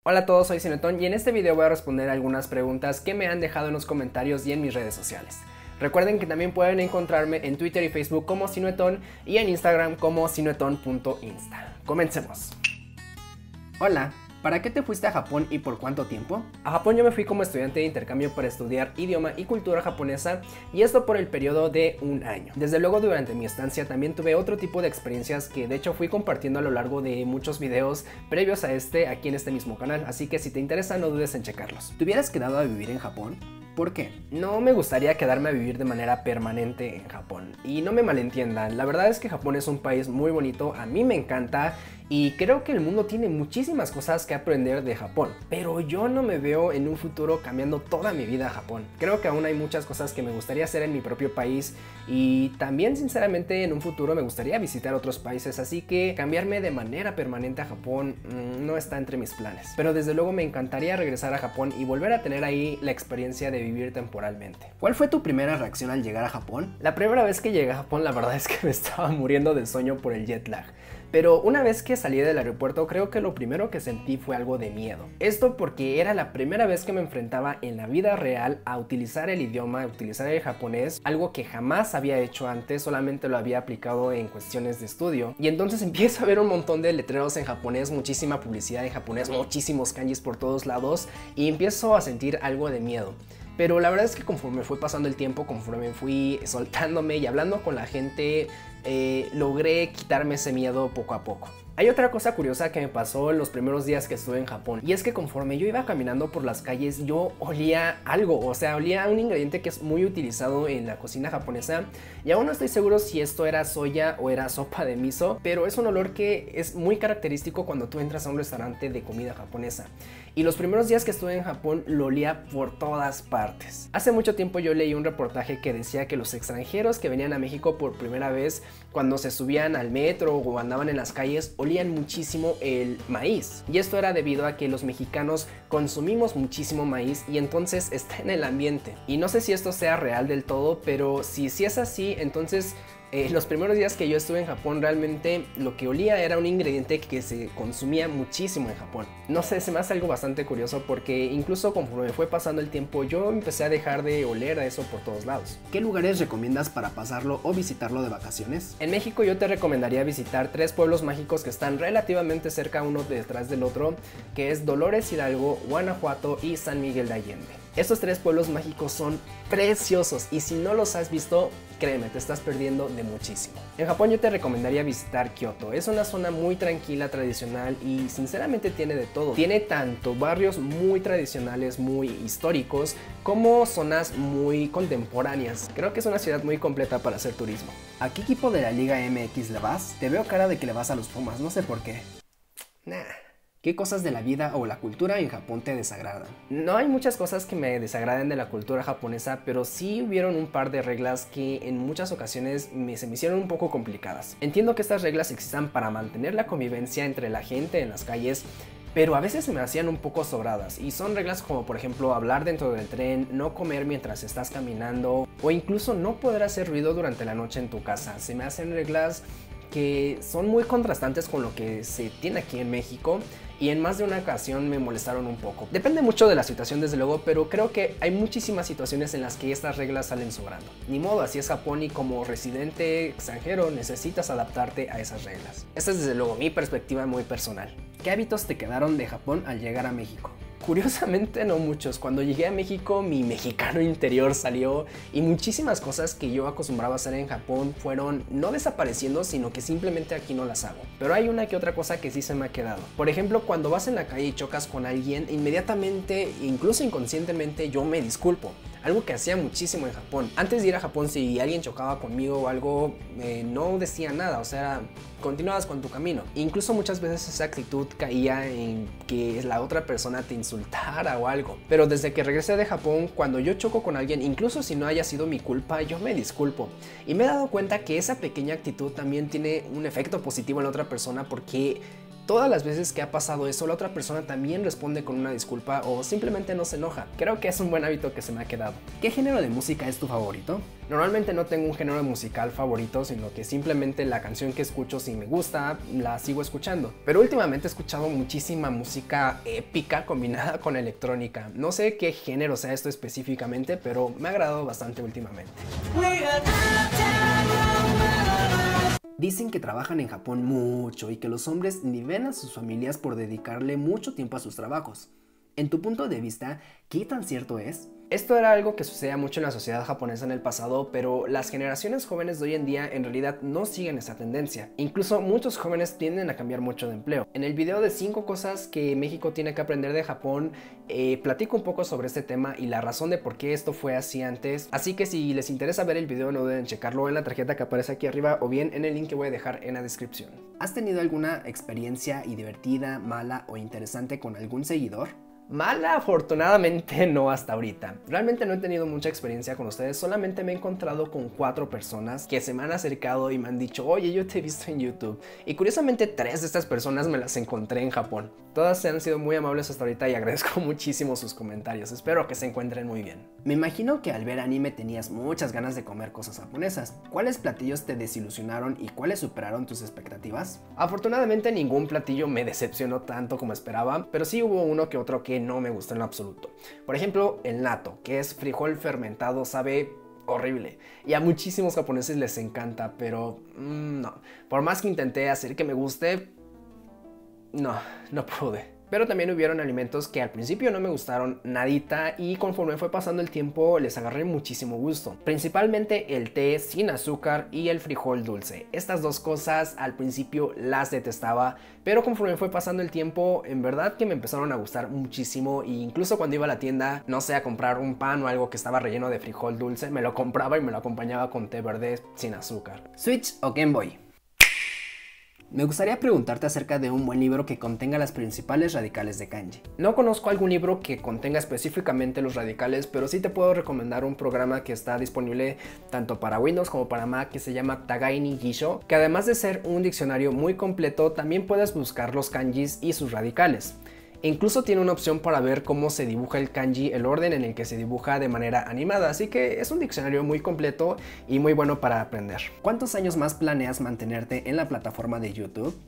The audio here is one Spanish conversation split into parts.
Hola a todos, soy Cinetón y en este video voy a responder algunas preguntas que me han dejado en los comentarios y en mis redes sociales. Recuerden que también pueden encontrarme en Twitter y Facebook como Cinetón y en Instagram como cineton.insta. Comencemos. Hola, ¿para qué te fuiste a Japón y por cuánto tiempo? A Japón yo me fui como estudiante de intercambio para estudiar idioma y cultura japonesa, y esto por el periodo de un año. Desde luego durante mi estancia también tuve otro tipo de experiencias que de hecho fui compartiendo a lo largo de muchos videos previos a este aquí en este mismo canal, así que si te interesa no dudes en checarlos. ¿Te hubieras quedado a vivir en Japón? ¿Por qué? No me gustaría quedarme a vivir de manera permanente en Japón. Y no me malentiendan, la verdad es que Japón es un país muy bonito, a mí me encanta y creo que el mundo tiene muchísimas cosas que aprender de Japón. Pero yo no me veo en un futuro cambiando toda mi vida a Japón. Creo que aún hay muchas cosas que me gustaría hacer en mi propio país y también sinceramente en un futuro me gustaría visitar otros países, así que cambiarme de manera permanente a Japón no está entre mis planes. Pero desde luego me encantaría regresar a Japón y volver a tener ahí la experiencia de vivir temporalmente. ¿Cuál fue tu primera reacción al llegar a Japón? La primera vez que llegué a Japón la verdad es que me estaba muriendo de sueño por el jet lag. Pero una vez que salí del aeropuerto creo que lo primero que sentí fue algo de miedo. Esto porque era la primera vez que me enfrentaba en la vida real a utilizar el idioma, a utilizar el japonés, algo que jamás había hecho antes, solamente lo había aplicado en cuestiones de estudio. Y entonces empiezo a ver un montón de letreros en japonés, muchísima publicidad en japonés, muchísimos kanjis por todos lados y empiezo a sentir algo de miedo. Pero la verdad es que conforme fue pasando el tiempo, conforme fui soltándome y hablando con la gente, logré quitarme ese miedo poco a poco. Hay otra cosa curiosa que me pasó en los primeros días que estuve en Japón, y es que conforme yo iba caminando por las calles yo olía algo, o sea, olía a un ingrediente que es muy utilizado en la cocina japonesa, y aún no estoy seguro si esto era soya o era sopa de miso, pero es un olor que es muy característico cuando tú entras a un restaurante de comida japonesa. Y los primeros días que estuve en Japón lo olía por todas partes. Hace mucho tiempo yo leí un reportaje que decía que los extranjeros que venían a México por primera vez, cuando se subían al metro o andaban en las calles, olían muchísimo el maíz. Y esto era debido a que los mexicanos consumimos muchísimo maíz y entonces está en el ambiente. Y no sé si esto sea real del todo, pero si es así, entonces los primeros días que yo estuve en Japón realmente lo que olía era un ingrediente que se consumía muchísimo en Japón. No sé, se me hace algo bastante curioso porque incluso conforme fue pasando el tiempo yo empecé a dejar de oler a eso por todos lados. ¿Qué lugares recomiendas para pasarlo o visitarlo de vacaciones? En México yo te recomendaría visitar 3 pueblos mágicos que están relativamente cerca uno detrás del otro, que es Dolores Hidalgo, Guanajuato y San Miguel de Allende. Estos 3 pueblos mágicos son preciosos y si no los has visto, créeme, te estás perdiendo de muchísimo. En Japón yo te recomendaría visitar Kioto. Es una zona muy tranquila, tradicional y sinceramente tiene de todo. Tiene tanto barrios muy tradicionales, muy históricos, como zonas muy contemporáneas. Creo que es una ciudad muy completa para hacer turismo. ¿A qué equipo de la Liga MX le vas? Te veo cara de que le vas a los Pumas, no sé por qué. Nah. ¿Qué cosas de la vida o la cultura en Japón te desagradan? No hay muchas cosas que me desagraden de la cultura japonesa, pero sí hubieron un par de reglas que en muchas ocasiones se me hicieron un poco complicadas. Entiendo que estas reglas existan para mantener la convivencia entre la gente en las calles, pero a veces se me hacían un poco sobradas, y son reglas como por ejemplo hablar dentro del tren, no comer mientras estás caminando, o incluso no poder hacer ruido durante la noche en tu casa. Se me hacen reglas que son muy contrastantes con lo que se tiene aquí en México y en más de una ocasión me molestaron un poco. Depende mucho de la situación desde luego, pero creo que hay muchísimas situaciones en las que estas reglas salen sobrando. Ni modo, así es Japón y como residente extranjero necesitas adaptarte a esas reglas. Esta es desde luego mi perspectiva muy personal. ¿Qué hábitos te quedaron de Japón al llegar a México? Curiosamente no muchos. Cuando llegué a México mi mexicano interior salió y muchísimas cosas que yo acostumbraba a hacer en Japón fueron no desapareciendo, sino que simplemente aquí no las hago. Pero hay una que otra cosa que sí se me ha quedado. Por ejemplo, cuando vas en la calle y chocas con alguien, inmediatamente, incluso inconscientemente, yo me disculpo. Algo que hacía muchísimo en Japón. Antes de ir a Japón, si alguien chocaba conmigo o algo, no decía nada, o sea, continuabas con tu camino. Incluso muchas veces esa actitud caía en que la otra persona te insultara o algo. Pero desde que regresé de Japón, cuando yo choco con alguien, incluso si no haya sido mi culpa, yo me disculpo. Y me he dado cuenta que esa pequeña actitud también tiene un efecto positivo en la otra persona porque todas las veces que ha pasado eso, la otra persona también responde con una disculpa o simplemente no se enoja. Creo que es un buen hábito que se me ha quedado. ¿Qué género de música es tu favorito? Normalmente no tengo un género musical favorito, sino que simplemente la canción que escucho, si me gusta, la sigo escuchando. Pero últimamente he escuchado muchísima música épica combinada con electrónica. No sé qué género sea esto específicamente, pero me ha agradado bastante últimamente. Dicen que trabajan en Japón mucho y que los hombres ni ven a sus familias por dedicarle mucho tiempo a sus trabajos. En tu punto de vista, ¿qué tan cierto es? Esto era algo que sucedía mucho en la sociedad japonesa en el pasado, pero las generaciones jóvenes de hoy en día en realidad no siguen esa tendencia. Incluso muchos jóvenes tienden a cambiar mucho de empleo. En el video de 5 cosas que México tiene que aprender de Japón, platico un poco sobre este tema y la razón de por qué esto fue así antes. Así que si les interesa ver el video, no deben checarlo en la tarjeta que aparece aquí arriba o bien en el link que voy a dejar en la descripción. ¿Has tenido alguna experiencia divertida, mala o interesante con algún seguidor? Mala, afortunadamente no hasta ahorita. Realmente no he tenido mucha experiencia con ustedes, solamente me he encontrado con 4 personas que se me han acercado y me han dicho, oye, yo te he visto en YouTube. Y curiosamente 3 de estas personas me las encontré en Japón. Todas han sido muy amables hasta ahorita y agradezco muchísimo sus comentarios. Espero que se encuentren muy bien. Me imagino que al ver anime tenías muchas ganas de comer cosas japonesas. ¿Cuáles platillos te desilusionaron y cuáles superaron tus expectativas? Afortunadamente ningún platillo me decepcionó tanto como esperaba, pero sí hubo uno que otro que no me gustó en lo absoluto. Por ejemplo, el natto, que es frijol fermentado, sabe horrible y a muchísimos japoneses les encanta, pero no. Por más que intenté hacer que me guste, no pude. Pero también hubieron alimentos que al principio no me gustaron nadita y conforme fue pasando el tiempo les agarré muchísimo gusto. Principalmente el té sin azúcar y el frijol dulce. Estas dos cosas al principio las detestaba, pero conforme fue pasando el tiempo en verdad que me empezaron a gustar muchísimo e incluso cuando iba a la tienda, no sé, a comprar un pan o algo que estaba relleno de frijol dulce, me lo compraba y me lo acompañaba con té verde sin azúcar. ¿Switch o Game Boy? Me gustaría preguntarte acerca de un buen libro que contenga las principales radicales de kanji. No conozco algún libro que contenga específicamente los radicales, pero sí te puedo recomendar un programa que está disponible tanto para Windows como para Mac que se llama Tagaini Gisho, que además de ser un diccionario muy completo, también puedes buscar los kanjis y sus radicales. Incluso tiene una opción para ver cómo se dibuja el kanji, el orden en el que se dibuja de manera animada, así que es un diccionario muy completo y muy bueno para aprender. ¿Cuántos años más planeas mantenerte en la plataforma de YouTube?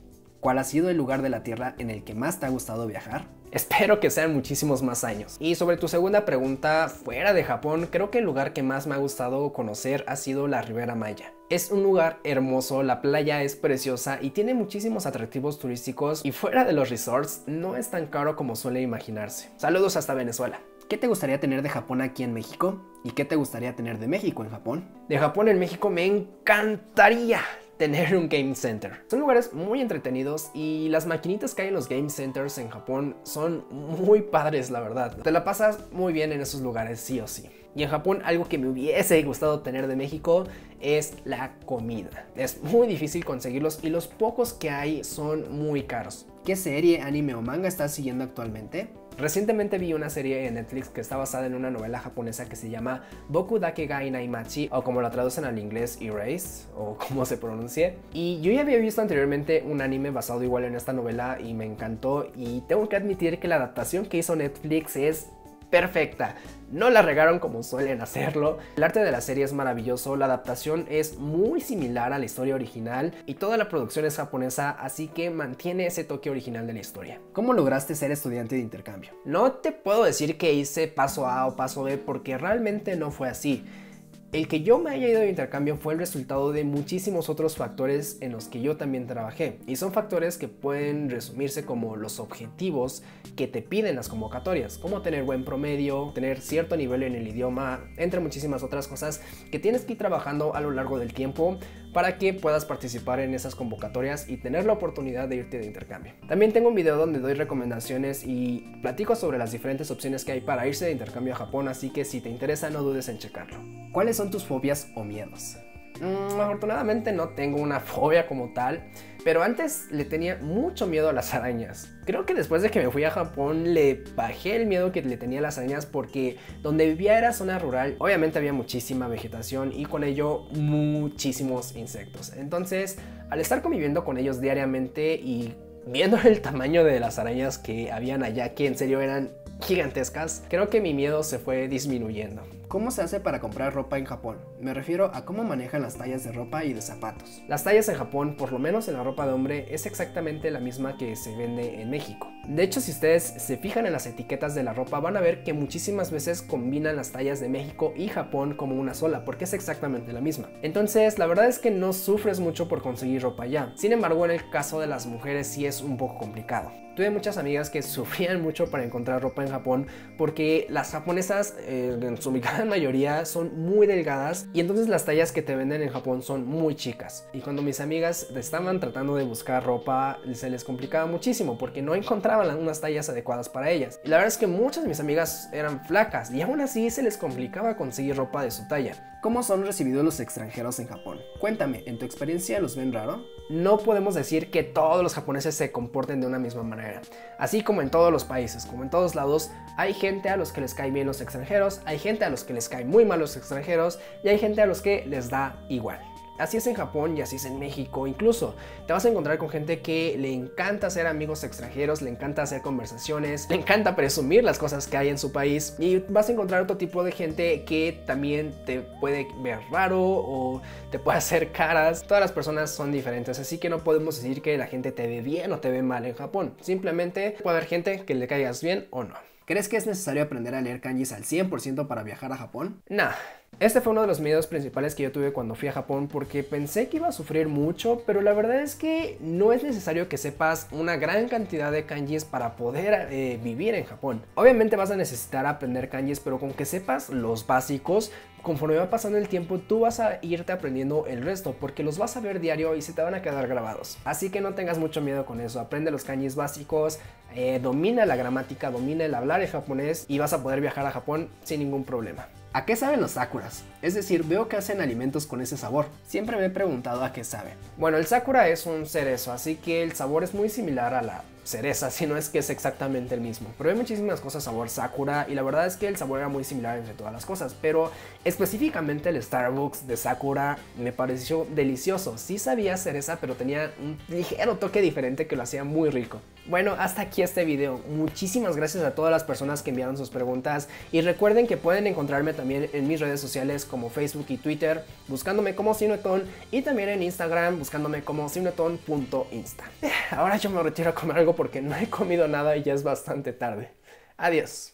¿Cuál ha sido el lugar de la Tierra en el que más te ha gustado viajar? Espero que sean muchísimos más años. Y sobre tu segunda pregunta, fuera de Japón, creo que el lugar que más me ha gustado conocer ha sido la Riviera Maya. Es un lugar hermoso, la playa es preciosa y tiene muchísimos atractivos turísticos y fuera de los resorts no es tan caro como suele imaginarse. Saludos hasta Venezuela. ¿Qué te gustaría tener de Japón aquí en México? ¿Y qué te gustaría tener de México en Japón? De Japón en México me encantaría tener un game center. Son lugares muy entretenidos y las maquinitas que hay en los game centers en Japón son muy padres, la verdad. Te la pasas muy bien en esos lugares, sí o sí. Y en Japón algo que me hubiese gustado tener de México es la comida. Es muy difícil conseguirlos y los pocos que hay son muy caros. ¿Qué serie, anime o manga estás siguiendo actualmente? Recientemente vi una serie en Netflix que está basada en una novela japonesa que se llama Boku Dake ga Inai Machi, o como la traducen al inglés Erase, o como se pronuncie. Y yo ya había visto anteriormente un anime basado igual en esta novela y me encantó, y tengo que admitir que la adaptación que hizo Netflix es perfecta. No la regaron como suelen hacerlo. El arte de la serie es maravilloso, la adaptación es muy similar a la historia original y toda la producción es japonesa, así que mantiene ese toque original de la historia. ¿Cómo lograste ser estudiante de intercambio? No te puedo decir que hice paso A o paso B porque realmente no fue así. El que yo me haya ido de intercambio fue el resultado de muchísimos otros factores en los que yo también trabajé, y son factores que pueden resumirse como los objetivos que te piden las convocatorias, como tener buen promedio, tener cierto nivel en el idioma, entre muchísimas otras cosas que tienes que ir trabajando a lo largo del tiempo para que puedas participar en esas convocatorias y tener la oportunidad de irte de intercambio. También tengo un video donde doy recomendaciones y platico sobre las diferentes opciones que hay para irse de intercambio a Japón, así que si te interesa no dudes en checarlo. ¿Cuáles son tus fobias o miedos? Afortunadamente no tengo una fobia como tal, pero antes le tenía mucho miedo a las arañas. Creo que después de que me fui a Japón le bajé el miedo que le tenía a las arañas porque donde vivía era zona rural, obviamente había muchísima vegetación y con ello muchísimos insectos. Entonces, al estar conviviendo con ellos diariamente y Viendo el tamaño de las arañas que habían allá, que en serio eran gigantescas, creo que mi miedo se fue disminuyendo. ¿Cómo se hace para comprar ropa en Japón? Me refiero a cómo manejan las tallas de ropa y de zapatos. Las tallas en Japón, por lo menos en la ropa de hombre, es exactamente la misma que se vende en México. De hecho, si ustedes se fijan en las etiquetas de la ropa, van a ver que muchísimas veces combinan las tallas de México y Japón como una sola, porque es exactamente la misma. Entonces, la verdad es que no sufres mucho por conseguir ropa allá. Sin embargo, en el caso de las mujeres sí es un poco complicado. Tuve muchas amigas que sufrían mucho para encontrar ropa en Japón porque las japonesas, en su gran mayoría, son muy delgadas y entonces las tallas que te venden en Japón son muy chicas. Y cuando mis amigas estaban tratando de buscar ropa, se les complicaba muchísimo porque no encontraban unas tallas adecuadas para ellas. Y la verdad es que muchas de mis amigas eran flacas y aún así se les complicaba conseguir ropa de su talla. ¿Cómo son recibidos los extranjeros en Japón? Cuéntame, ¿en tu experiencia los ven raro? No podemos decir que todos los japoneses se comporten de una misma manera. Así como en todos los países, como en todos lados, hay gente a los que les cae bien los extranjeros, hay gente a los que les cae muy mal los extranjeros y hay gente a los que les da igual. Así es en Japón y así es en México. Incluso te vas a encontrar con gente que le encanta hacer amigos extranjeros, le encanta hacer conversaciones, le encanta presumir las cosas que hay en su país, y vas a encontrar otro tipo de gente que también te puede ver raro o te puede hacer caras. Todas las personas son diferentes, así que no podemos decir que la gente te ve bien o te ve mal en Japón. Simplemente puede haber gente que le caigas bien o no. ¿Crees que es necesario aprender a leer kanjis al 100% para viajar a Japón? Nah. Este fue uno de los miedos principales que yo tuve cuando fui a Japón porque pensé que iba a sufrir mucho, pero la verdad es que no es necesario que sepas una gran cantidad de kanjis para poder vivir en Japón. Obviamente vas a necesitar aprender kanjis, pero con que sepas los básicos, conforme va pasando el tiempo tú vas a irte aprendiendo el resto porque los vas a ver diario y se te van a quedar grabados. Así que no tengas mucho miedo con eso, aprende los kanjis básicos, domina la gramática, domina el hablar el japonés y vas a poder viajar a Japón sin ningún problema. ¿A qué saben los sakuras? Es decir, veo que hacen alimentos con ese sabor. Siempre me he preguntado a qué sabe. Bueno, el sakura es un cerezo, así que el sabor es muy similar a la cereza, si no es que es exactamente el mismo. Probé muchísimas cosas sabor sakura y la verdad es que el sabor era muy similar entre todas las cosas, pero específicamente el Starbucks de sakura me pareció delicioso. Sí sabía cereza, pero tenía un ligero toque diferente que lo hacía muy rico. Bueno, hasta aquí este video. Muchísimas gracias a todas las personas que enviaron sus preguntas y recuerden que pueden encontrarme también en mis redes sociales como Facebook y Twitter buscándome como Sinueton y también en Instagram buscándome como sinueton.insta. Ahora yo me retiro a comer algo porque no he comido nada y ya es bastante tarde. Adiós.